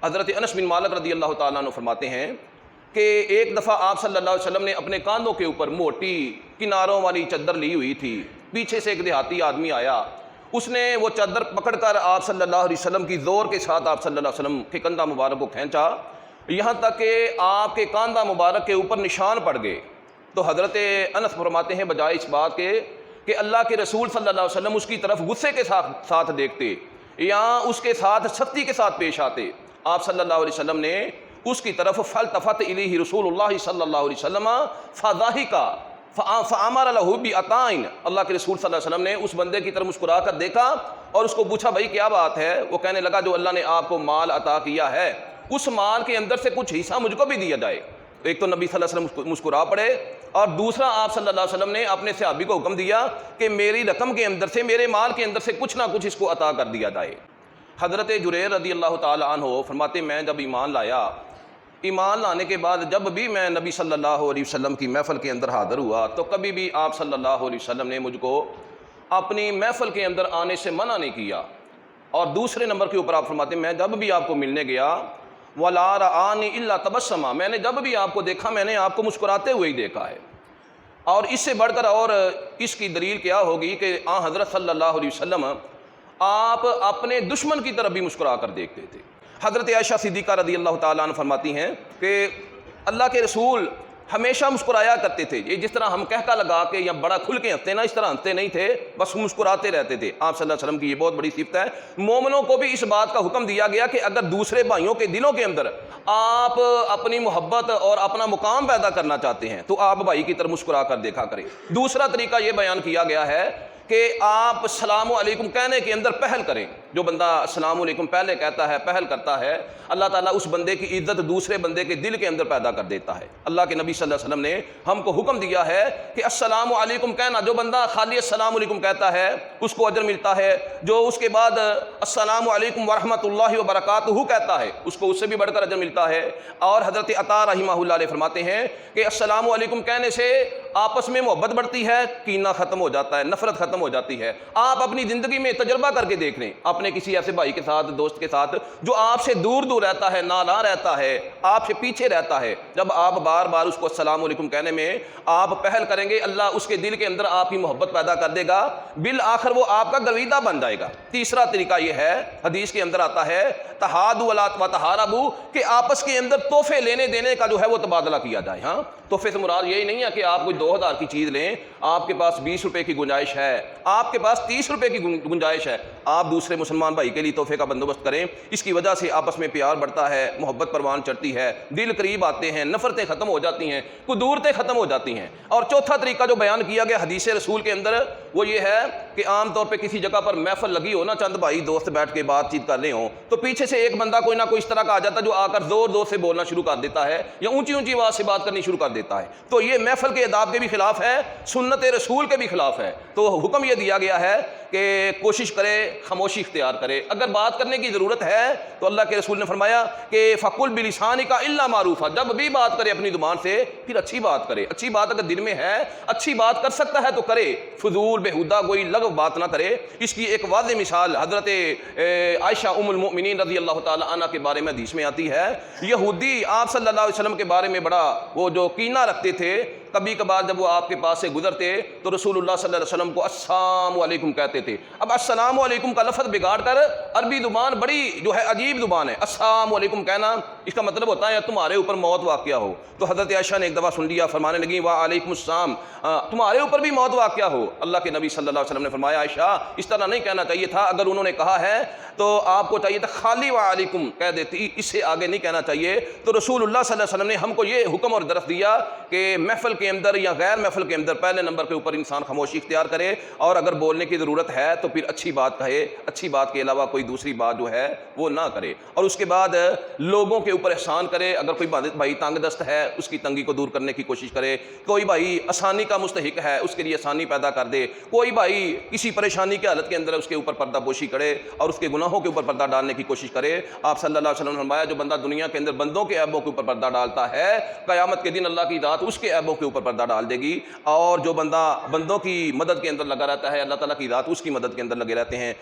حضرت انس بن مالک رضی اللہ تعالیٰ عنہ فرماتے ہیں کہ ایک دفعہ آپ صلی اللہ علیہ وسلم نے اپنے کاندھوں کے اوپر موٹی کناروں والی چادر لی ہوئی تھی. پیچھے سے ایک دیہاتی آدمی آیا, اس نے وہ چادر پکڑ کر آپ صلی اللہ علیہ وسلم کی زور کے ساتھ آپ صلی اللہ علیہ وسلم کے کندھا مبارک کو کھینچا, یہاں تک کہ آپ کے کاندھا مبارک کے اوپر نشان پڑ گئے. تو حضرت انس فرماتے ہیں بجائے اس بات کے کہ اللہ کے رسول صلی اللہ علیہ وسلم اس کی طرف غصے کے ساتھ دیکھتے یا اس کے ساتھ سختی کے ساتھ پیش آتے, آپ صلی اللہ علیہ وسلم نے اس کی طرف فالتفت الیہ رسول اللہ صلی اللہ علیہ وسلم فضاحک فامر له بعطاء, اللہ کے رسول صلی اللہ علیہ وسلم نے اس بندے کی طرف مسکرا کر دیکھا اور اس کو پوچھا بھائی کیا بات ہے. وہ کہنے لگا جو اللہ نے آپ کو مال عطا کیا ہے اس مال کے اندر سے کچھ حصہ مجھ کو بھی دیا جائے. ایک تو نبی صلی اللہ علیہ وسلم مسکرا پڑے اور دوسرا آپ صلی اللہ علیہ وسلم نے اپنے صحابی کو حکم دیا کہ میری رقم کے اندر سے, میرے مال کے اندر سے کچھ نہ کچھ اس کو عطا کر دیا جائے. حضرت جریر رضی اللہ تعالی عنہ فرماتے میں جب ایمان لایا, ایمان لانے کے بعد جب بھی میں نبی صلی اللہ علیہ وسلم کی محفل کے اندر حاضر ہوا تو کبھی بھی آپ صلی اللہ علیہ وسلم نے مجھ کو اپنی محفل کے اندر آنے سے منع نہیں کیا. اور دوسرے نمبر کے اوپر آپ فرماتے ہیں میں جب بھی آپ کو ملنے گیا وَلَا رَآنِ إِلَّا تَبَسَّمَ, میں نے جب بھی آپ کو دیکھا میں نے آپ کو مسکراتے ہوئے ہی دیکھا ہے. اور اس سے بڑھ کر اور اس کی دلیل کیا ہوگی کہ آن حضرت صلی اللہ علیہ وسلم آپ اپنے دشمن کی طرف بھی مسکرا کر دیکھتے تھے. حضرت عائشہ صدیقہ رضی اللہ تعالیٰ عنہ فرماتی ہیں کہ اللہ کے رسول ہمیشہ مسکرایا کرتے تھے. یہ جس طرح ہم کہکا لگا کے یا بڑا کھل کے ہنستے نا, اس طرح ہنستے نہیں تھے, بس مسکراتے رہتے تھے. آپ صلی اللہ علیہ وسلم کی یہ بہت بڑی صفت ہے. مومنوں کو بھی اس بات کا حکم دیا گیا کہ اگر دوسرے بھائیوں کے دلوں کے اندر آپ اپنی محبت اور اپنا مقام پیدا کرنا چاہتے ہیں تو آپ بھائی کی طرف مسکرا کر دیکھا کریں. دوسرا طریقہ یہ بیان کیا گیا ہے کہ آپ السلام علیکم کہنے کے اندر پہل کریں. جو بندہ السلام علیکم پہلے کہتا ہے, پہل کرتا ہے, اللہ تعالیٰ اس بندے کی عزت دوسرے بندے کے دل کے اندر پیدا کر دیتا ہے. اللہ کے نبی صلی اللہ علیہ وسلم نے ہم کو حکم دیا ہے کہ السلام علیکم کہنا, جو بندہ خالی السلام علیکم کہتا ہے اس کو اجر ملتا ہے, جو اس کے بعد السلام علیکم ورحمۃ اللہ وبرکاتہ کہتا ہے اس کو اس سے بھی بڑھ کر اجر ملتا ہے. اور حضرت عطا رحمہ اللہ علیہ فرماتے ہیں کہ السلام علیکم کہنے سے آپس میں محبت بڑھتی ہے, کینہ ختم ہو جاتا ہے, نفرت ختم ہو جاتی ہے. آپ اپنی زندگی میں تجربہ کر کے دیکھ لیں, اپنے کسی ایسے بھائی کے ساتھ, دوست کے ساتھ جو آپ سے دور دور رہتا ہے, نالاں رہتا ہے, آپ سے پیچھے رہتا ہے, جب آپ بار بار اس کو السلام علیکم کہنے میں آپ پہل کریں گے اللہ اس کے دل کے اندر آپ کی محبت پیدا کر دے گا, بالآخر وہ آپ کا گرویدہ بن جائے گا. تیسرا طریقہ یہ ہے, حدیث کے اندر آتا ہے تحادوا ولا تحاربوا, کہ آپس کے اندر تحفے لینے دینے کا جو ہے وہ تبادلہ کیا جائے. ہاں, تحفے سے مراد یہی نہیں ہے کہ آپ کوئی 2000 کی چیز لیں, آپ کے پاس 20 روپے کی گنجائش ہے, آپ کے پاس 30 روپے کی گنجائش ہے, آپ دوسرے مسلمان بھائی کے لیے تحفے کا بندوبست کریں. اس کی وجہ سے آپس میں پیار بڑھتا ہے, محبت پروان چڑھتی ہے, دل قریب آتے ہیں, نفرتیں ختم ہو جاتی ہیں, قدورتیں ختم ہو جاتی ہیں. اور چوتھا طریقہ جو بیان کیا گیا حدیث رسول کے اندر وہ یہ ہے کہ عام طور پہ کسی جگہ پر محفل لگی ہو نا, چند بھائی دوست بیٹھ کے بات چیت کر رہے ہوں, تو پیچھے سے ایک بندہ کوئی نہ کوئی اس طرح کا آ جاتا ہے جو آ کر زور زور سے بولنا شروع کر دیتا ہے یا اونچی اونچی آواز سے بات کرنی شروع کر دیتا ہے. تو یہ محفل کے آداب کے بھی خلاف ہے, سنت رسول کے بھی خلاف ہے. تو حکم یہ دیا گیا ہے کہ کوشش کرے, خاموشی اختیار کرے. اگر بات کرنے کی ضرورت ہے تو اللہ کے رسول نے فرمایا کہ فَقُلْ بِلِسَانِكَ إِلَّا مَعْرُوفًا, جب بھی بات کرے اپنی زبان سے پھر اچھی بات کرے. اچھی بات اگر دل میں ہے, اچھی بات کر سکتا ہے تو کرے, فضول بےہودہ کوئی لغو بات نہ کرے. اس کی ایک واضح مثال حضرت عائشہ ام المؤمنین رضی اللہ تعالی عنہ کے بارے میں حدیث میں آتی ہے. یہودی آپ صلی اللہ علیہ وسلم کے بارے میں بڑا وہ جو کینہ رکھتے تھے, کبھی کبھار جب وہ آپ کے پاس سے گزرتے تو رسول اللہ صلی اللہ علیہ وسلم کو السلام علیکم کہتے تھے. اب السلام علیکم کا لفظ بگاڑ کر عربی زبان بڑی جو ہے عجیب زبان ہے, السلام علیکم کہنا اس کا مطلب ہوتا ہے تمہارے اوپر موت واقعہ ہو. تو حضرت عائشہ نے ایک دفعہ سن لیا, فرمانے لگی وعلیکم السلام, تمہارے اوپر بھی موت واقعہ ہو. اللہ کے نبی صلی اللہ علیہ وسلم نے فرمایا عائشہ اس طرح نہیں کہنا چاہیے تھا, اگر انہوں نے کہا ہے تو آپ کو چاہیے تھا خالی وعلیکم کہہ دیتی, اس سے آگے نہیں کہنا چاہیے. تو رسول اللہ صلی اللہ علیہ وسلم نے ہم کو یہ حکم اور درس دیا کہ محفل کے اندر یا غیر محفل کے اندر پہلے نمبر کے اوپر انسان خاموشی اختیار کرے, اور اگر بولنے کی ضرورت ہے تو پھر اچھی بات کہے, اچھی بات کے علاوہ کوئی دوسری بات جو ہے وہ نہ کرے. اور اس کے بعد لوگوں کے اوپر احسان کرے. اگر کوئی بھائی تنگ دست ہے اس کی تنگی کو دور کرنے کی کوشش کرے, کوئی بھائی آسانی کا مستحق ہے اس کے لیے آسانی پیدا کر دے, کوئی بھائی کسی پریشانی کی حالت کے اندر اس کے اوپر پردہ پوشی کرے اور اس کے گناہوں کے اوپر پردہ ڈالنے کی کوشش کرے. آپ صلی اللہ علیہ وسلم نے فرمایا جو بندہ دنیا کے اندر بندوں کے عیبوں کے اوپر پردہ ڈالتا ہے, قیامت کے دن اللہ کی ذات اس کے عیبوں کے اوپر پردہ ڈال دے گی. اور جو بندہ بندوں کی مدد کے اندر لگا رہتا ہے, اللہ تعالیٰ کی ذات اس کی مدد کے اندر لگے رہتے ہیں.